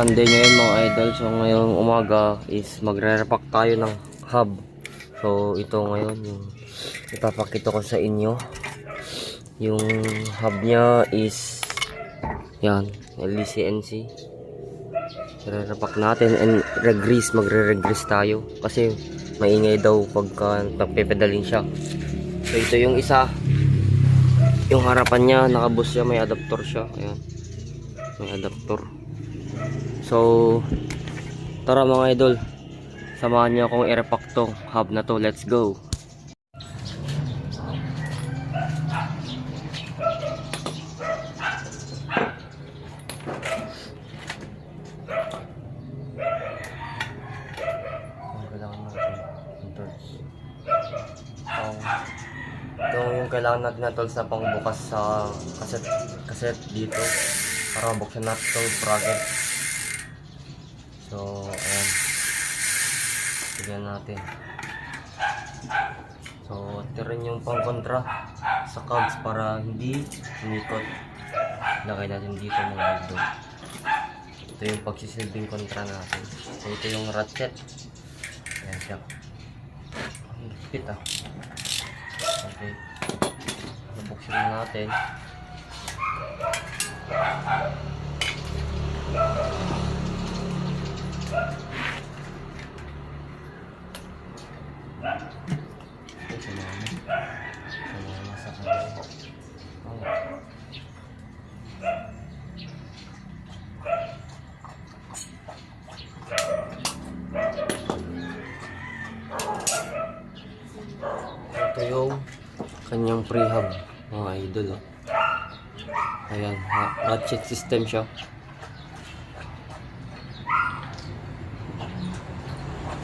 Sunday ngayon mga idol. So ngayong umaga is magre-repack tayo ng hub. So ito ngayon yung ipapakita ko sa inyo. Yung hub nya is yan, LDCNC. Re-repack natin and magre-regress tayo kasi maingay daw pagka nagpe-pedaling siya. So ito yung isa. Yung harapan niya, nakabus siya, may adapter siya. Ayan. May adapter. So, tara mga idol. Samahan niyo akong i-repack tong hub na to. Let's go. Ito yung kailangan natin na tools na pangbukas sa cassette dito para buksan natin itong bracket. So ayan, tignan natin. So ito rin yung pang kontra sa cogs para hindi umikot. Lagay natin dito mga idol. Ito yung pagsisilbing kontra natin. So ito yung ratchet. Ayan siya. Ang higpit ah. Okay, nabuksan na natin. Sumama sa kanila. Ito yung kanyang prehab mga idol. Ayan, ratchet system siya.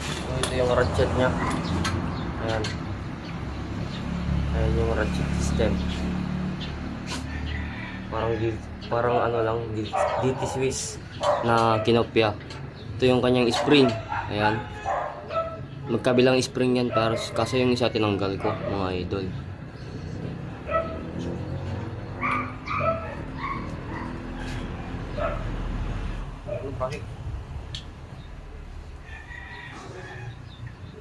So, ito yung ratchet nya. Ayan. Ayan yung ratchet system. Parang ano lang, DT Swiss na kinopya. Ito yung kanyang spring. Ayan. Magkabilang spring yan, kaso yung isa tinanggal ko mga idol.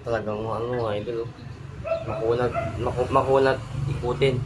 Talagang ano mga idol, makunat ikutin.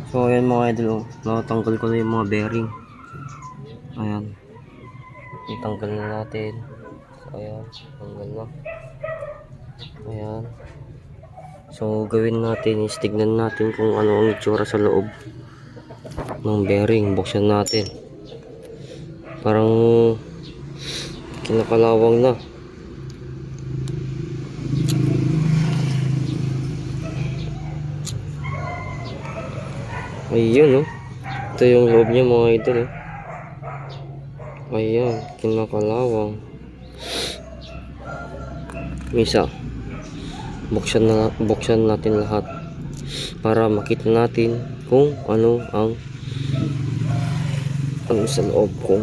So ayan mga idol, natanggal ko na yung mga bearing. Ayan, itanggal na natin. So ayan, tanggal na. Ayan. So gawin natin is tignan natin kung ano ang itsura sa loob ng bearing. Buksan natin. Parang kinakalawang na. Ayun, oh. Ito yung loob niya mga idol, oh. Ayan, kinakalawang. Misa, buksan natin lahat para makita natin kung ano ang sa loob, kung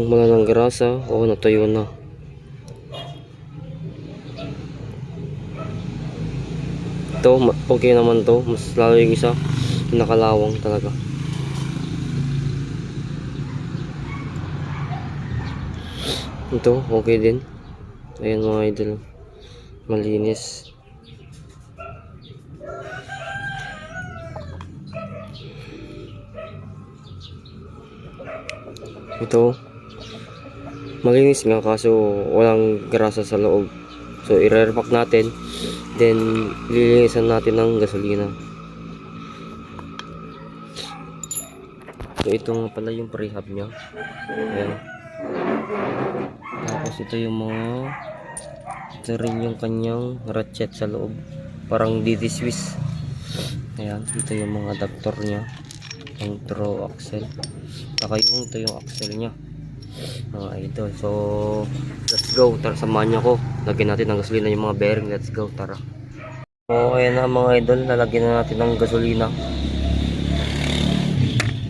wala ng grasa o natuyo na. Ito, okay naman to. Mas lalo yung isa, nakalawang talaga. Ito, okay din. Ayan mga idol, malinis. Ito, malinis nga kaso walang grasa sa loob. So i-repack natin, then lilinisan natin ng gasolina. So ito nga pala yung prehab nya. Ayan. Tapos ito yung mga, ito rin yung kanyang ratchet sa loob. parang DD Swiss. Ayan, ito yung mga adapter nya, intro axle, saka ito yung axle nya mga idol. So let's go, tara samahan nyo ako, lagyan natin ng gasolina yung mga bearing. Let's go, tara. So ayan na mga idol, lalagyan na natin ng gasolina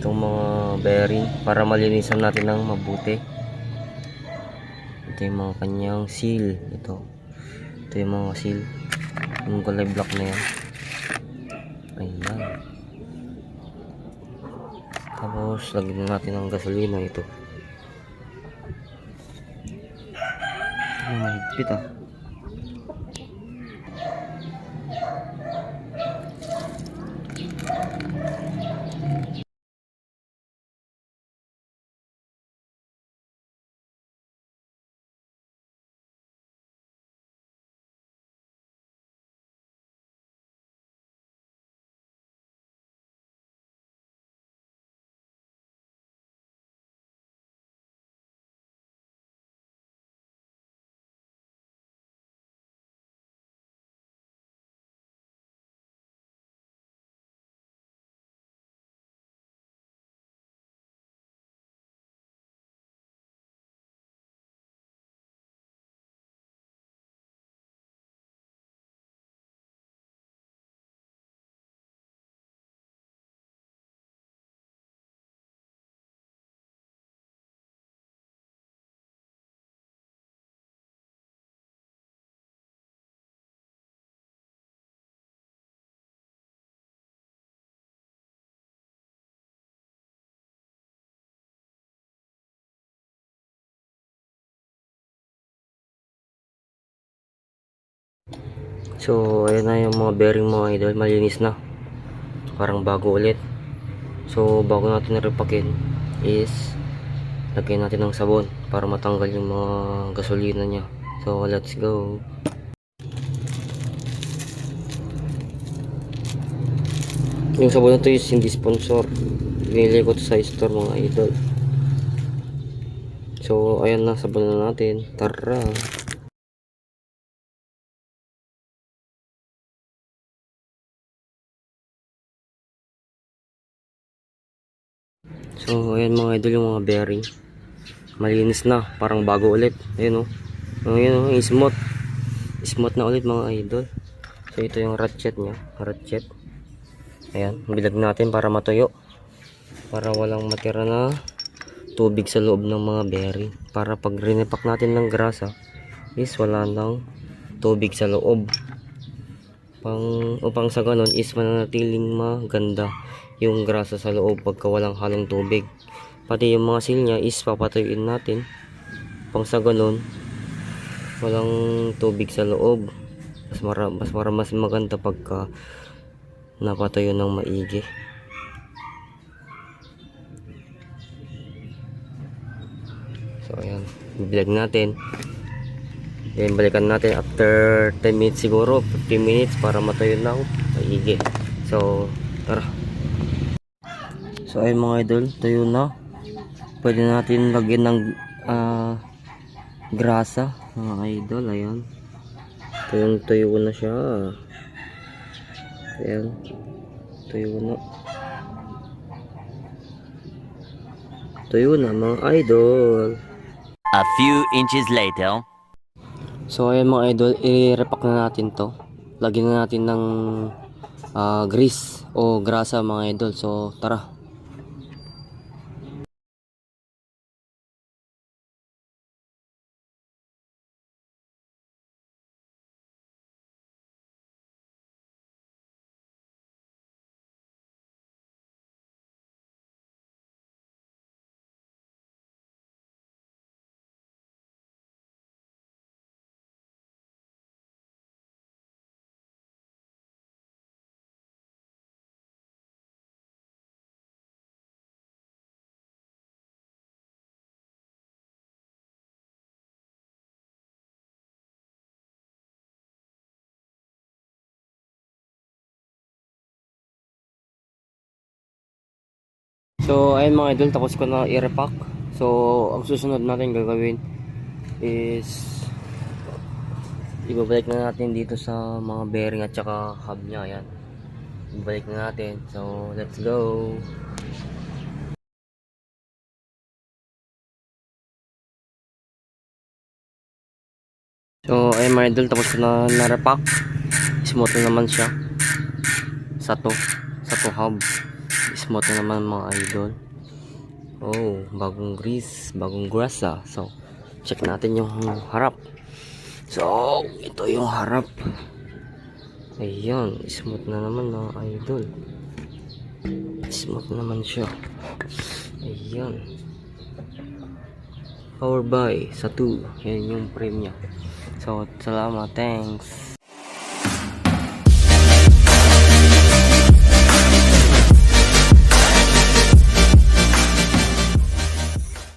itong mga bearing para malinisan natin ng mabuti. Ito yung mga kanyang seal, ito yung mga seal, yung kulay black na yan. Ayan, tapos lagyan natin ng gasolina. Ito mahigpit ah. So ayan na yung mga bearing mga idol, malinis na, parang bago ulit. So bago natin repakin is lagyan natin ng sabon para matanggal yung mga gasolina nya. So let's go. Yung sabon na to is hindi sponsor, binili ko to sa store mga idol. So ayan na, sabon na natin, tara. So ayan mga idol, yung mga bearing malinis na, parang bago ulit. Ayun oh, ayun oh, smooth na ulit mga idol. So ito yung ratchet nya, ratchet. Ayan, bilag natin para matuyo, para walang matira na tubig sa loob ng mga bearing, para pag rinepak natin ng grasa is wala nang tubig sa loob, upang sa ganon is mananatiling maganda yung grasa sa loob pagka walang halong tubig. Pati yung mga seal nya is papatuyuin natin pang sa ganon walang tubig sa loob. Mas maganda pagka napatuyo ng maigi. So ayan, bibilag natin, then balikan natin after 10 minutes siguro, 15 minutes para matuyo ng maigi. So tara. So ayun mga idol, tuyo na. Pwede natin lagyan ng grasa mga idol. Ayan, tuyo na siya. Ayan, tuyo na mga idol. A few inches later. So ayan mga idol, i-repack na natin to. Lagyan na natin ng grease o grasa mga idol. So tara. So ayun mga idol, tapos ko na i-repack. So ang susunod natin gagawin is Ibabalik na natin dito sa mga bearing at saka hub niya. Ayan. Ibabalik na natin. So, let's go. So, ay mga idol, tapos ko na narepack. Smooth na naman siya. Sa to hub. Smooth na naman mga idol. Oh, bagong grease, bagong grasa. So, check natin yung harap. So, ito yung harap. Ayan, smooth na naman mga idol. Smooth naman siya. Ayan. Power by sa 2. Yan yung frame niya. So, salamat. Thanks.